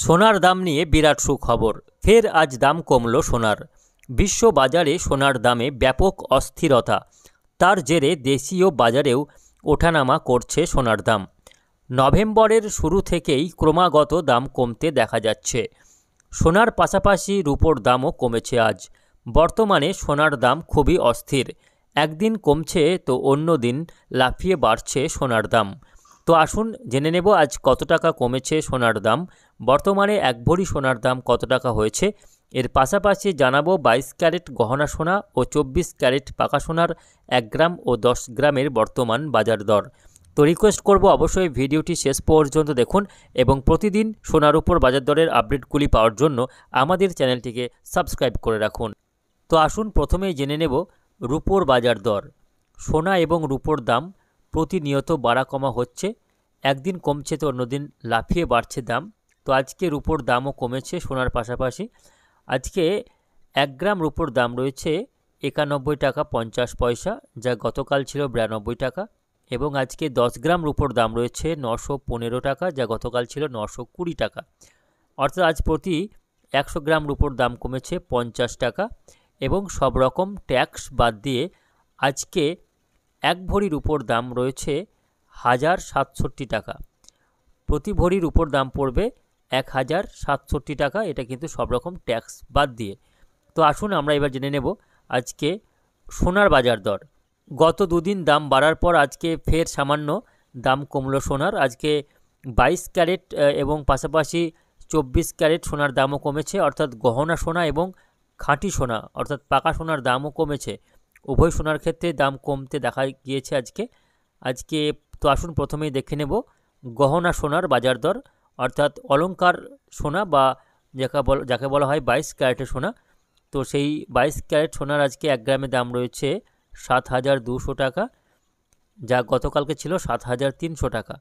সোনার দাম নিয়ে বিরাট সুখবর। ফের আজ দাম কমল সোনার। বিশ্ব বাজারে সোনার দামে ব্যাপক অস্থিরতা। তার জেরে দেশীয় বাজারেও ওঠানামা করছে সোনার দাম। নভেম্বরের শুরু থেকেই ক্রমাগত দাম কমতে দেখা যাচ্ছে। সোনার পাশাপাশি রূপোর দামও কমেছে আজ। বর্তমানে সোনার দাম খুবই অস্থির। একদিন কমছে তো অন্য দিন লাফিয়ে বাড়ছে সোনার দাম। তো আসুন জেনে নেব আজ কত টাকা কমেছে সোনার দাম, বর্তমানে এক ভরি সোনার দাম কত টাকা হয়েছে। এর পাশাপাশি জানাবো 22 ক্যারেট গহনা সোনা ও 24 ক্যারেট পাকা সোনার 1 গ্রাম ও 10 গ্রামের বর্তমান বাজার দর। তো রিকোয়েস্ট করব অবশ্যই ভিডিওটি শেষ পর্যন্ত দেখুন এবং প্রতিদিন সোনার উপর বাজার দরের আপডেটগুলি পাওয়ার জন্য আমাদের চ্যানেলটিকে সাবস্ক্রাইব করে রাখুন। তো আসুন প্রথমেই জেনে নেব রূপোর বাজার দর। সোনা এবং রূপোর দাম প্রতিনিয়ত বাড়া কমা হচ্ছে। একদিন কমছে তো অন্যদিন লাফিয়ে বাড়ছে দাম। তো আজকে রূপোর দামও কমেছে সোনার পাশাপাশি। আজকে 1 গ্রাম রূপোর দাম রয়েছে 91 টাকা 50 পয়সা, যা গতকাল ছিল 92 টাকা। এবং আজকে 10 গ্রাম রূপোর দাম রয়েছে 915 টাকা, যা গতকাল ছিল 920 টাকা। অর্থাৎ আজ প্রতি 100 গ্রাম রূপোর দাম কমেছে 50 টাকা। এবং সব রকম ট্যাক্স বাদ দিয়ে আজকে 1 ভরি রূপোর দাম রয়েছে 1067 টাকা। প্রতি ভরির উপর দাম পড়বে 1067 টাকা, এটা কিন্তু সব রকম ট্যাক্স বাদ দিয়ে। তো আসুন আমরা এবার জেনে নেব আজকে সোনার বাজার দর। গত দুদিন দাম বাড়ার পর আজকে ফের সামান্য দাম কমলো সোনার। আজকে 22 ক্যারেট এবং পাশাপাশি 24 ক্যারেট সোনার দামও কমেছে, অর্থাৎ গহনা সোনা এবং খাঁটি সোনা অর্থাৎ পাকা সোনার দামও কমেছে। উভয় সোনার ক্ষেত্রে দাম কমতে দেখা গিয়েছে আজকে। তো আসুন প্রথমেই দেখে নেব গহনা সোনার বাজার দর, অর্থাৎ অলংকার সোনা বা যাকে বলা হয় 22 ক্যারেটের সোনা। তো সেই 22 ক্যারেট সোনার আজকে 1 গ্রামের দাম রয়েছে 7200 টাকা, যা গতকালকে ছিল 7300 টাকা।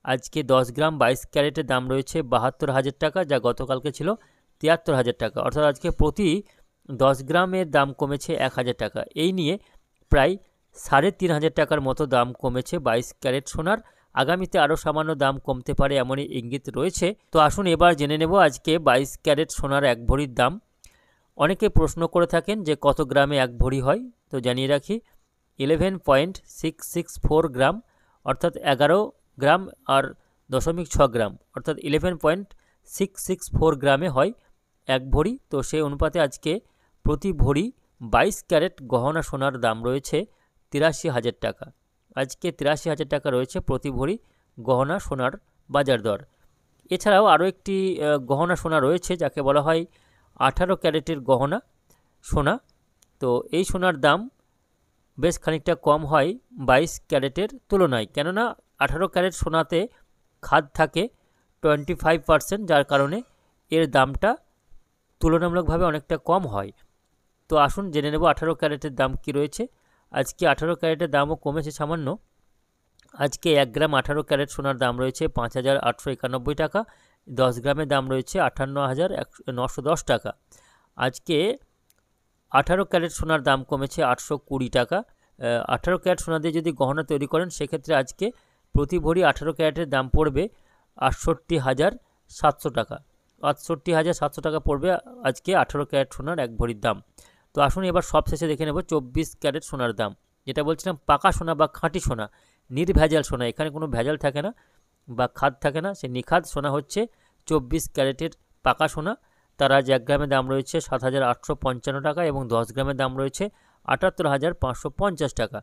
আজকে 10 গ্রাম 22 ক্যারেটের দাম রয়েছে 72,000 টাকা, যা গতকালকে ছিল 73,000 টাকা। অর্থাৎ আজকে প্রতি 10 গ্রামের দাম কমেছে 1000 টাকা। এই নিয়ে প্রায় 3,500 টাকার মতো দাম কমেছে 22 ক্যারেট সোনার। আগামীতে আরও সামান্য দাম কমতে পারে এমনই ইঙ্গিত রয়েছে। তো আসুন এবার জেনে নেব আজকে 22 ক্যারেট সোনার 1 ভরির দাম। অনেকে প্রশ্ন করে থাকেন যে কত গ্রামে 1 ভরি হয়। তো জানিয়ে রাখি 11.664 গ্রাম, অর্থাৎ 11 গ্রাম আর 0.6 গ্রাম, অর্থাৎ 11.664 গ্রামে হয় 1 ভরি। তো সেই অনুপাতে আজকে প্রতি ভরি 22 ক্যারেট গহনা সোনার দাম রয়েছে 83,000 টাকা। আজকে 83,000 টাকা রয়েছে প্রতি ভরি গহনা সোনার বাজার দর। এছাড়াও আরও একটি গহনা সোনা রয়েছে যাকে বলা হয় 18 ক্যারেটের গহনা সোনা। তো এই সোনার দাম বেশ খানিকটা কম হয় 22 ক্যারেটের তুলনায়, কেননা 18 ক্যারেট সোনাতে খাদ থাকে 25%, যার কারণে এর দামটা তুলনামূলকভাবে অনেকটা কম হয়। তো আসুন জেনে নেব 18 ক্যারেটের দাম কি রয়েছে। আজকে 18 ক্যারেটের দামও কমেছে সামান্য। আজকে 1 গ্রাম 18 ক্যারেট সোনার দাম রয়েছে 5,891 টাকা, 10 গ্রামের দাম রয়েছে 58,910 টাকা। আজকে 18 ক্যারেট সোনার দাম কমেছে 820 টাকা। 18 ক্যারেট সোনা দিয়ে যদি গহনা তৈরি করেন সেক্ষেত্রে আজকে প্রতি ভরি 18 ক্যারেটের দাম পড়বে 68,700 টাকা। 68,700 টাকা পড়বে আজকে 18 ক্যারেট সোনার 1 ভরির দাম। তো আসুন এবার সবশেষে দেখে নেব 24 ক্যারেট সোনার দাম। যেটা বলছিলাম পাকা সোনা বা খাঁটি সোনা, নির্ভেজাল সোনা, এখানে কোনো ভেজাল থাকে না বা খাদ থাকে না, সে নিখাদ সোনা হচ্ছে 24 ক্যারেটের পাকা সোনা। তার আজ 1 গ্রামের দাম রয়েছে 7,855 টাকা এবং 10 গ্রামের দাম রয়েছে 78,550 টাকা।